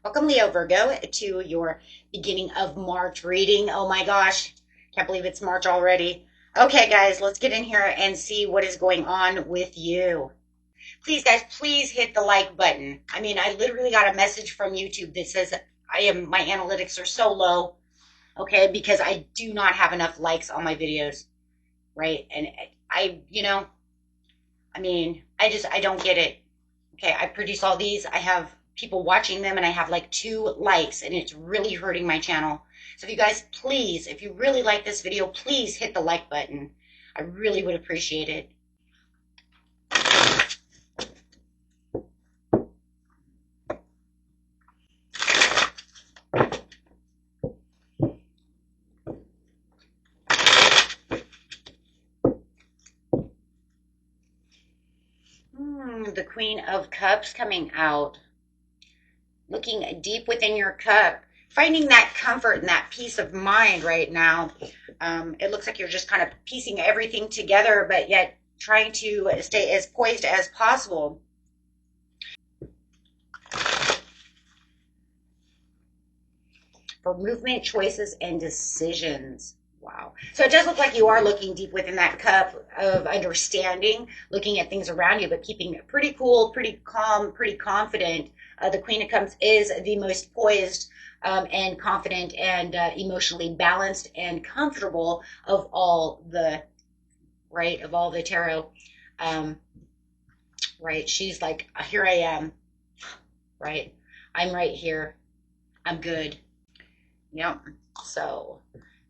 Welcome, Leo Virgo, to your beginning of March reading. Oh my gosh, can't believe it's March already. Okay, guys, let's get in here and see what is going on with you. Please, guys, please hit the like button. I mean, I literally got a message from YouTube that says my analytics are so low, okay, because I do not have enough likes on my videos, right? And I mean, I don't get it. Okay, I produce all these. I have people watching them and I have like 2 likes and it's really hurting my channel. So if you guys, please, if you really like this video, please hit the like button. I really would appreciate it. The Queen of Cups coming out. Looking deep within your cup, finding that comfort and that peace of mind right now. It looks like you're just kind of piecing everything together, but yet trying to stay as poised as possible. For movement, choices, and decisions. Wow. So it does look like you are looking deep within that cup of understanding, looking at things around you, but keeping it pretty cool, pretty calm, pretty confident. The Queen of Cups is the most poised and confident and emotionally balanced and comfortable of all the, right, of all the tarot. Right. She's like, here I am. Right. I'm right here. I'm good. Yep. So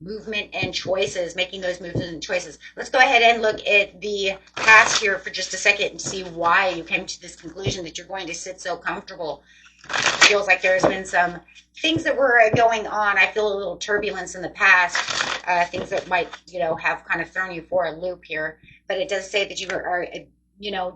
movement and choices, making those movements and choices. Let's go ahead and look at the past here for just a second and see why you came to this conclusion that you're going to sit so comfortable. It feels like there's been some things that were going on. I feel a little turbulence in the past, things that might, have kind of thrown you for a loop here. But it does say that you are,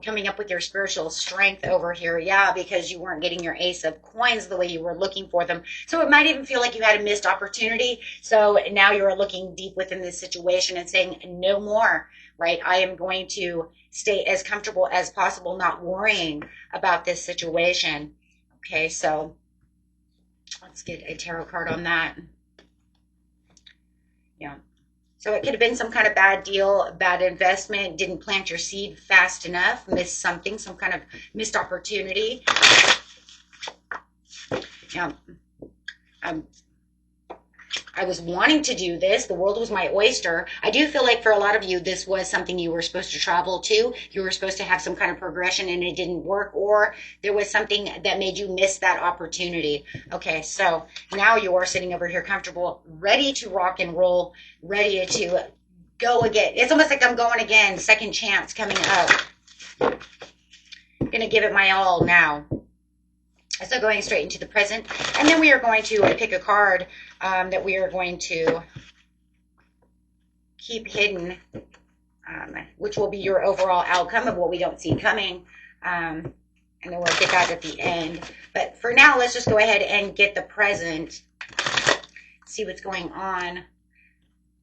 coming up with your spiritual strength over here. Yeah, because you weren't getting your Ace of Coins the way you were looking for them. So it might even feel like you had a missed opportunity. So now you're looking deep within this situation and saying, no more, right? I am going to stay as comfortable as possible, not worrying about this situation. Okay, so let's get a tarot card on that. Yeah. So it could have been some kind of bad deal, bad investment, didn't plant your seed fast enough, missed something, some kind of missed opportunity. Yeah. I was wanting to do this. The world was my oyster. I do feel like for a lot of you, this was something you were supposed to travel to. You were supposed to have some kind of progression and it didn't work, or there was something that made you miss that opportunity. Okay, so now you are sitting over here comfortable, ready to rock and roll, ready to go again. It's almost like I'm going again, second chance coming up. I'm going to give it my all now. So going straight into the present, and then we are going to pick a card that we are going to keep hidden, which will be your overall outcome of what we don't see coming, and then we'll get that at the end. But for now, let's just go ahead and get the present, see what's going on.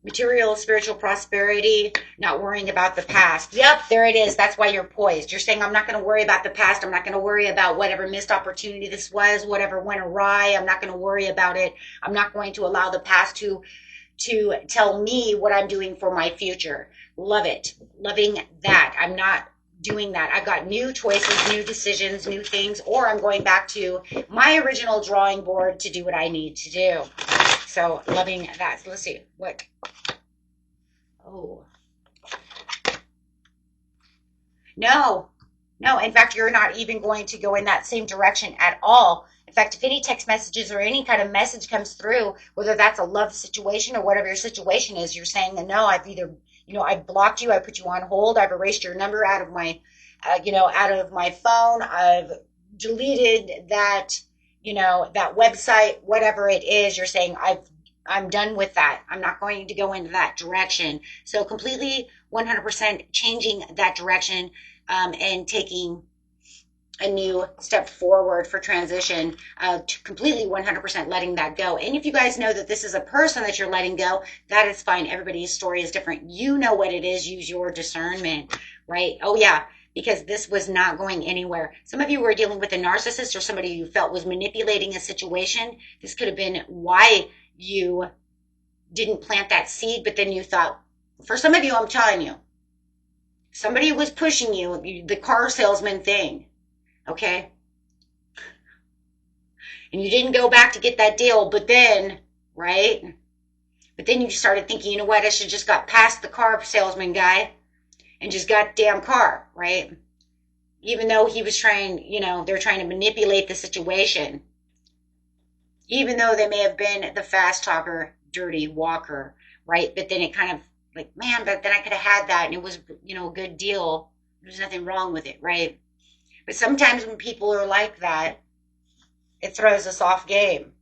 Material, spiritual prosperity, not worrying about the past. Yep, there it is. That's why you're poised. You're saying, I'm not going to worry about the past. I'm not going to worry about whatever missed opportunity this was, whatever went awry. I'm not going to worry about it. I'm not going to allow the past to tell me what I'm doing for my future. Love it. Loving that. I'm not doing that. I've got new choices, new decisions, new things, or I'm going back to my original drawing board to do what I need to do. So loving that. So let's see what. Oh. No. In fact, you're not even going to go in that same direction at all. In fact, if any text messages or any kind of message comes through, whether that's a love situation or whatever your situation is, you're saying that no, I've either, I've blocked you, I put you on hold, I've erased your number out of my, out of my phone, I've deleted that, that website, whatever it is, you're saying I'm done with that. I'm not going to go into that direction. So completely 100% changing that direction and taking a new step forward for transition, to completely 100% letting that go. And if you guys know that this is a person that you're letting go, that is fine. Everybody's story is different. You know what it is. Use your discernment, right? Oh yeah. because this was not going anywhere. Some of you were dealing with a narcissist or somebody you felt was manipulating a situation. This could have been why you didn't plant that seed, but then you thought, for some of you, I'm telling you, somebody was pushing you, the car salesman thing, okay? And you didn't go back to get that deal, but then, right? But then you started thinking, you know what, I should just got past the car salesman guy and just got the damn car, right? Even though he was trying, they're trying to manipulate the situation. Even though they may have been the fast talker, dirty walker, right? But then it kind of like, man, but then I could have had that and it was, a good deal. There's nothing wrong with it, right? But sometimes when people are like that, it throws us off game,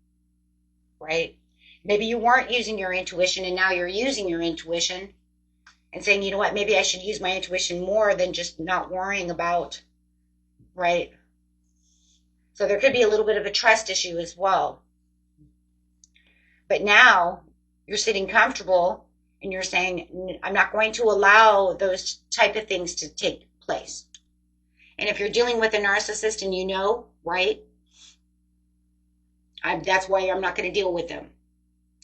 right? Maybe you weren't using your intuition and now you're using your intuition and saying, you know what, maybe I should use my intuition more than just not worrying about, right? So there could be a little bit of a trust issue as well. But now you're sitting comfortable and you're saying, I'm not going to allow those type of things to take place. And if you're dealing with a narcissist and right, that's why I'm not going to deal with them.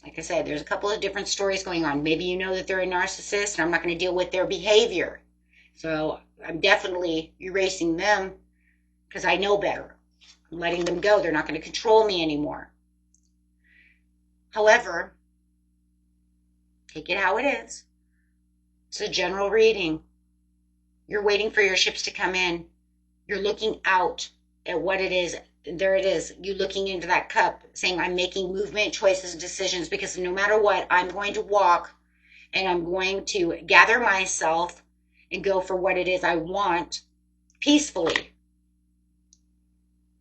Like I said, there's a couple of different stories going on. Maybe you know that they're a narcissist and I'm not going to deal with their behavior. So I'm definitely erasing them because I know better. I'm letting them go. They're not going to control me anymore. However, take it how it is. It's a general reading. You're waiting for your ships to come in. You're looking out at what it is. There it is. You looking into that cup saying, I'm making movement, choices, and decisions because no matter what, I'm going to walk and I'm going to gather myself and go for what it is I want peacefully.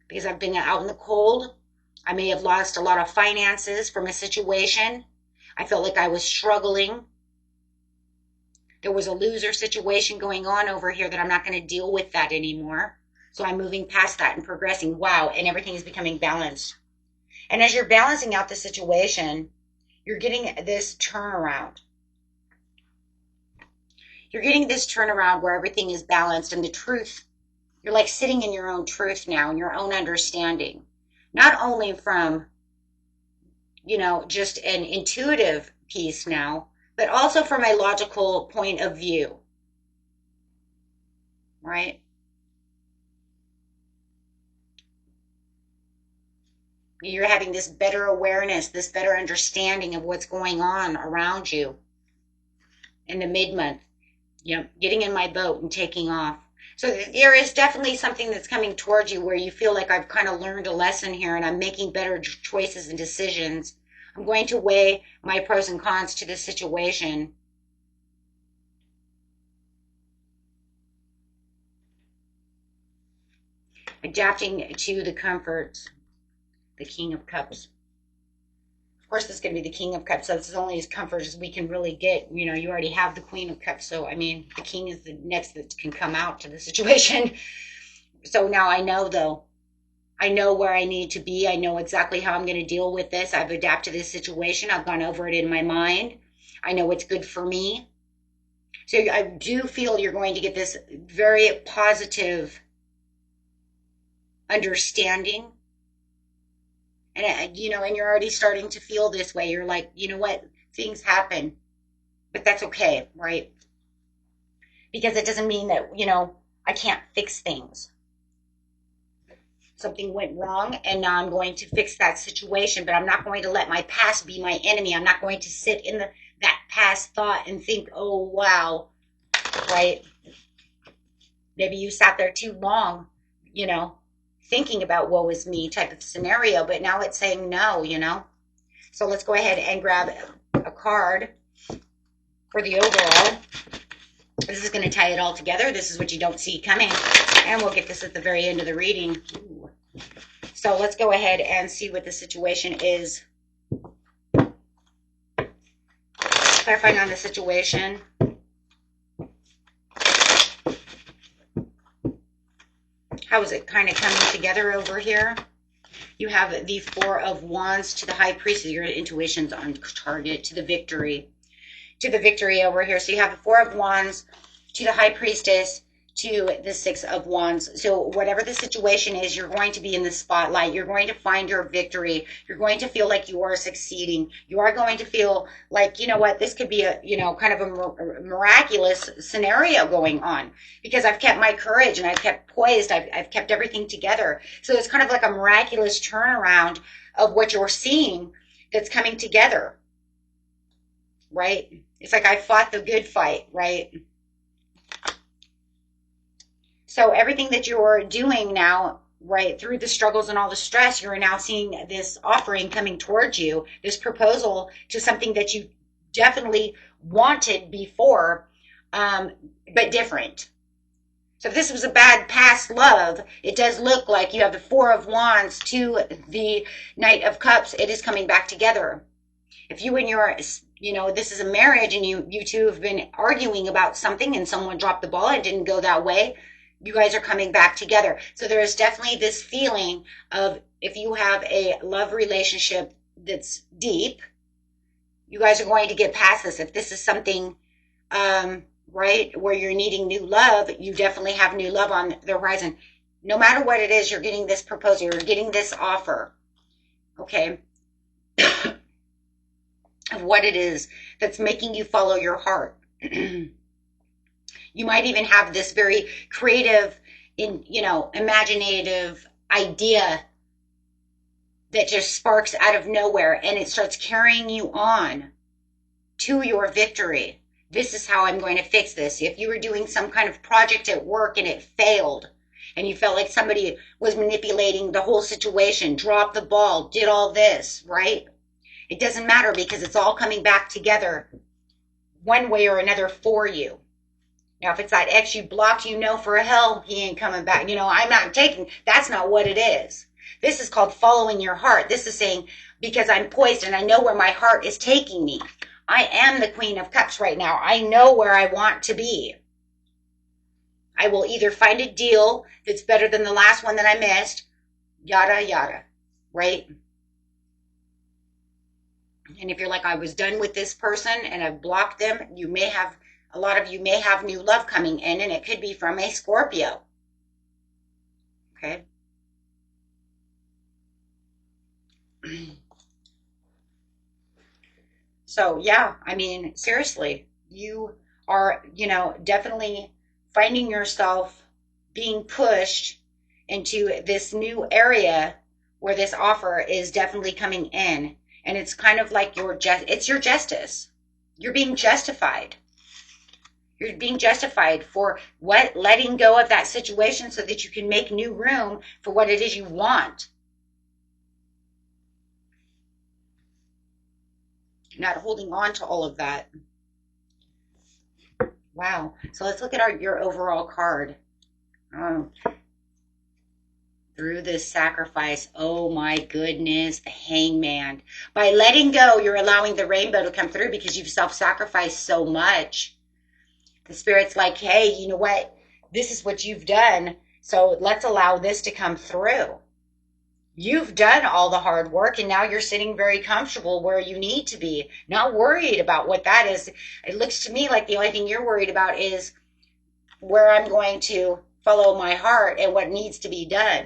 Because I've been out in the cold. I may have lost a lot of finances from a situation. I felt like I was struggling. There was a loser situation going on over here that I'm not going to deal with that anymore. So I'm moving past that and progressing. Wow. And everything is becoming balanced. And as you're balancing out the situation, you're getting this turnaround. You're getting this turnaround where everything is balanced and the truth. You're like sitting in your own truth now and your own understanding. Not only from, just an intuitive piece now, but also from a logical point of view. Right? You're having this better awareness, this better understanding of what's going on around you in the mid-month. Getting in my boat and taking off. So there is definitely something that's coming towards you where you feel like I've kind of learned a lesson here and I'm making better choices and decisions. I'm going to weigh my pros and cons to this situation. Adapting to the comforts. The King of Cups. Of course, this is going to be the King of Cups. So this is only as comfort as we can really get. You already have the Queen of Cups. So, the King is the next that can come out to the situation. So now I know, though. I know where I need to be. I know exactly how I'm going to deal with this. I've adapted to this situation. I've gone over it in my mind. I know what's good for me. So I do feel you're going to get this very positive understanding. And, and you're already starting to feel this way. You're like, you know what? Things happen. But that's okay, right? Because it doesn't mean that, I can't fix things. Something went wrong, and now I'm going to fix that situation. But I'm not going to let my past be my enemy. I'm not going to sit in that past thought and think, oh, wow, right? Maybe you sat there too long, thinking about woe is me type of scenario, but now it's saying no, So let's go ahead and grab a card for the overall. This is going to tie it all together. This is what you don't see coming. And we'll get this at the very end of the reading. Ooh. So let's go ahead and see what the situation is. Clarifying on the situation. How is it kind of coming together over here? You have the Four of Wands to the High Priestess. Your intuition's on target to the victory. To the victory over here. So you have the Four of Wands to the High Priestess to the Six of Wands. So whatever the situation is, you're going to be in the spotlight. You're going to find your victory. You're going to feel like you are succeeding. You are going to feel like, you know what, this could be a, you know, kind of a miraculous scenario going on, because I've kept my courage and I've kept poised. I've kept everything together. So it's kind of like a miraculous turnaround of what you're seeing that's coming together, right? It's like I fought the good fight, right? So everything that you're doing now, right, through the struggles and all the stress, you're now seeing this offering coming towards you, this proposal to something that you definitely wanted before, but different. So if this was a bad past love, it does look like you have the Four of Wands to the Knight of Cups. It is coming back together. If you and your, you know, this is a marriage and you two have been arguing about something and someone dropped the ball and it didn't go that way, you guys are coming back together. So there is definitely this feeling of, if you have a love relationship that's deep, you guys are going to get past this. If this is something, right, where you're needing new love, you definitely have new love on the horizon. No matter what it is, you're getting this proposal, you're getting this offer, okay, of what it is that's making you follow your heart. You might even have this very creative, imaginative idea that just sparks out of nowhere, and it starts carrying you on to your victory. This is how I'm going to fix this. If you were doing some kind of project at work and it failed, and you felt like somebody was manipulating the whole situation, dropped the ball, did all this, right? It doesn't matter, because it's all coming back together one way or another for you. Now, if it's that ex you blocked, you know for hell he ain't coming back. I'm not taking, that's not what it is. This is called following your heart. This is saying, because I'm poised and I know where my heart is taking me. I am the Queen of Cups right now. I know where I want to be. I will either find a deal that's better than the last one that I missed, yada, yada, right? And if you're like, I was done with this person and I've blocked them, a lot of you may have new love coming in, and it could be from a Scorpio. Okay. So, yeah, I mean, seriously, you are, definitely finding yourself being pushed into this new area where this offer is definitely coming in. And it's kind of like it's your justice. You're being justified. You're being justified for what? Letting go of that situation so that you can make new room for what it is you want. Not holding on to all of that. Wow. So let's look at your overall card. Through this sacrifice, oh my goodness, the Hangman. By letting go, you're allowing the rainbow to come through, because you've self-sacrificed so much. The Spirit's like, hey, you know what? This is what you've done, so let's allow this to come through. You've done all the hard work, and now you're sitting very comfortable where you need to be, not worried about what that is. It looks to me like the only thing you're worried about is where I'm going to follow my heart and what needs to be done.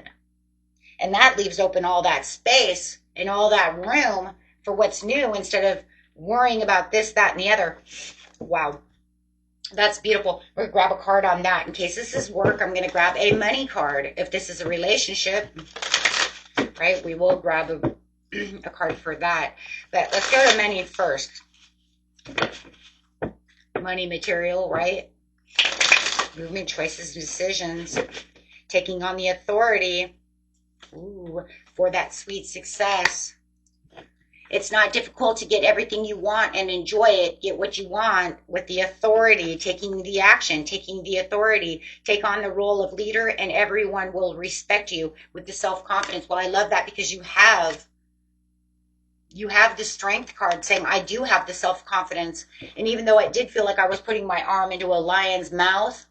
And that leaves open all that space and all that room for what's new, instead of worrying about this, that, and the other. Wow. That's beautiful. We're going to grab a card on that. In case this is work, I'm going to grab a money card. If this is a relationship, right, we will grab a card for that. But let's go to money first. Money, material, right? Movement, choices, decisions. Taking on the authority. Ooh, for that sweet success. It's not difficult to get everything you want and enjoy it. Get what you want with the authority, taking the action, taking the authority. Take on the role of leader, and everyone will respect you with the self-confidence. Well, I love that, because you have the strength card saying, I do have the self-confidence. And even though it did feel like I was putting my arm into a lion's mouth,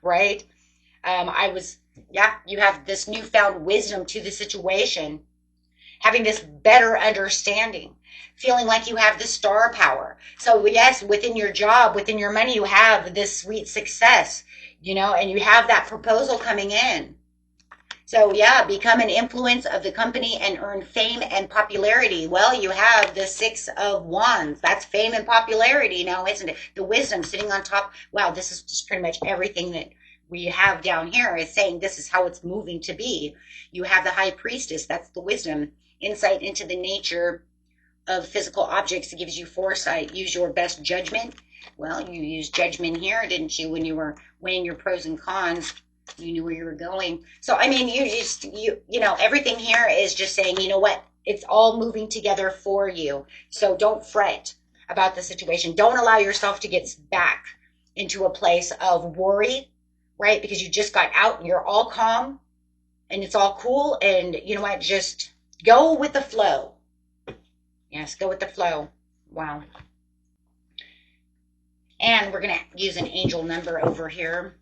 right? You have this newfound wisdom to the situation. Having this better understanding. feeling like you have the star power. So yes, within your job, within your money, you have this sweet success, and you have that proposal coming in. So yeah, become an influence of the company and earn fame and popularity. Well, you have the 6 of Wands. That's fame and popularity now, isn't it? The wisdom sitting on top. Wow, this is just pretty much everything that we have down here is saying this is how it's moving to be. You have the high priestess. That's the wisdom. Insight into the nature of physical objects. It gives you foresight. Use your best judgment. Well, you used judgment here, didn't you, when you were weighing your pros and cons? You knew where you were going. So, I mean, everything here is just saying, you know what? It's all moving together for you. So don't fret about the situation. Don't allow yourself to get back into a place of worry, right? Because you just got out and you're all calm and it's all cool. And you know what? Just go with the flow. Yes, go with the flow. Wow. And we're going to use an angel number over here.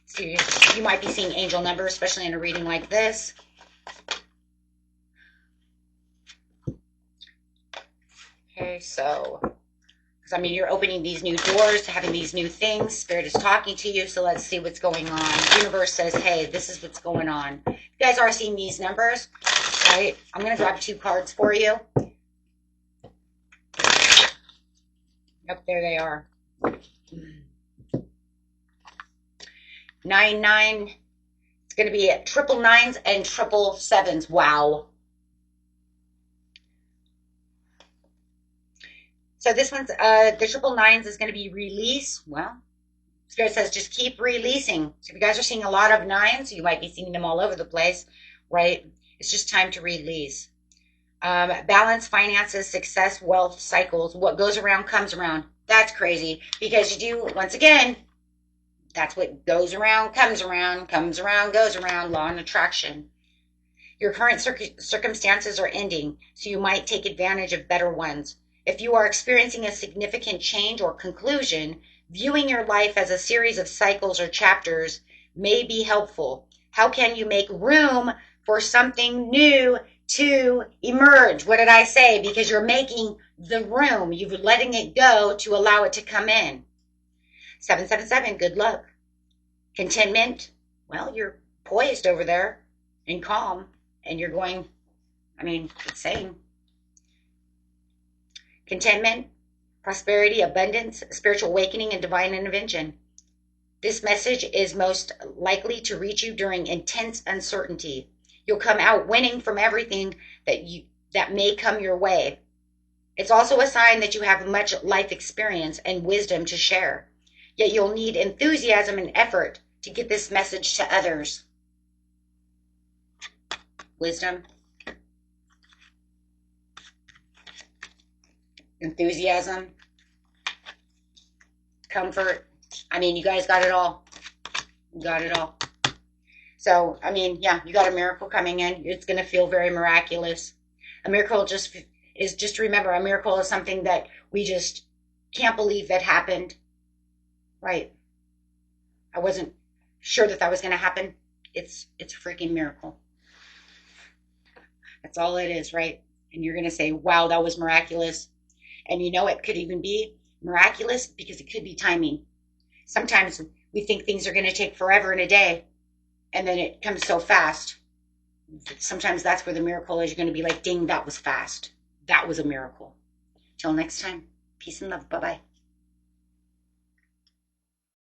So you might be seeing angel numbers, especially in a reading like this. Okay, so, because I mean, you're opening these new doors, having these new things. Spirit is talking to you, so let's see what's going on. The universe says, hey, this is what's going on. You guys are seeing these numbers, right? I'm going to grab 2 cards for you. Yep, there they are. 9, 9. It's going to be at 999s and 777s. Wow. So this one's, the 999s is going to be release. Well, Spirit says just keep releasing. So if you guys are seeing a lot of 9s, you might be seeing them all over the place, right? It's just time to release. Balance, finances, success, wealth, cycles. What goes around comes around. That's crazy because you do, once again, that's what goes around, comes around, goes around, law and attraction. Your current circumstances are ending, so you might take advantage of better ones. If you are experiencing a significant change or conclusion, viewing your life as a series of cycles or chapters may be helpful. How can you make room for something new to emerge? What did I say? Because you're making the room. You're letting it go to allow it to come in. 777, good luck. Contentment, well, you're poised over there and calm, and you're going, I mean, it's saying. Contentment, prosperity, abundance, spiritual awakening, and divine intervention. This message is most likely to reach you during intense uncertainty. You'll come out winning from everything that may come your way. It's also a sign that you have much life experience and wisdom to share. Yet you'll need enthusiasm and effort to get this message to others. Wisdom, enthusiasm, comfort. I mean, you guys got it all. You got it all. So, I mean, yeah, you got a miracle coming in. It's going to feel very miraculous. A miracle just remember, a miracle is something that we just can't believe that happened. Right. I wasn't sure that was going to happen. It's a freaking miracle. That's all it is, right? And you're going to say, wow, that was miraculous. And you know, it could even be miraculous because it could be timing. Sometimes we think things are going to take forever and a day, and then it comes so fast. Sometimes that's where the miracle is. You're going to be like, ding, that was fast. That was a miracle. Till next time, peace and love. Bye-bye.